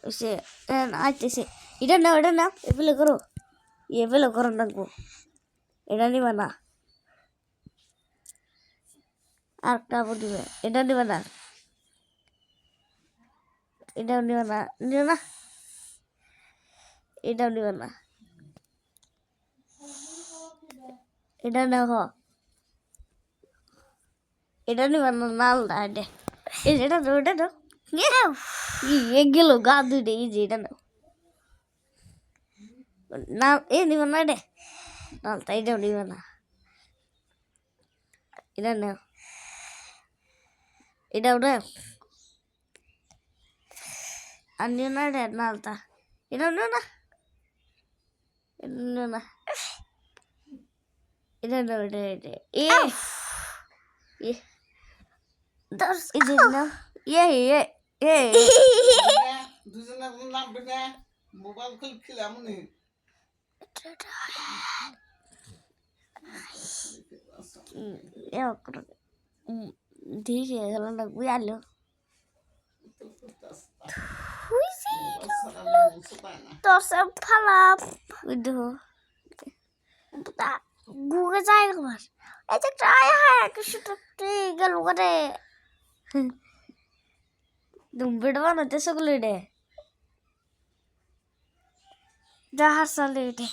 ওইসে আইতেছে এটা না এগুলো করো রাখবো এটা নিবা না আর একটা দিবে এটা নিবা না এটাও নিবা না নিও না এটাও নিবা না এটা নাও এটা নিবা না নালটা এটা এটা তো গেল গা দুইটা এই যে এটা নাও না এ নিবা না রে নালটা এটাও নিবা না এটা নাও এটাও নাও আর নিও না রে নালটা এটাও নিও না এটা নিও না এটা নাও এটা এ এ এই যে নাও এ দুজনের নামবে না মোবাইল খেলে এমনই ধীরে গেল না বুঝালো তোর সব খারাপ গুগে যায় তোমার এই যে ট্রাই হয় কিছু তো গেল করে তুমি ভিডিও বানাতে সকলে রে যাহার সালে এটা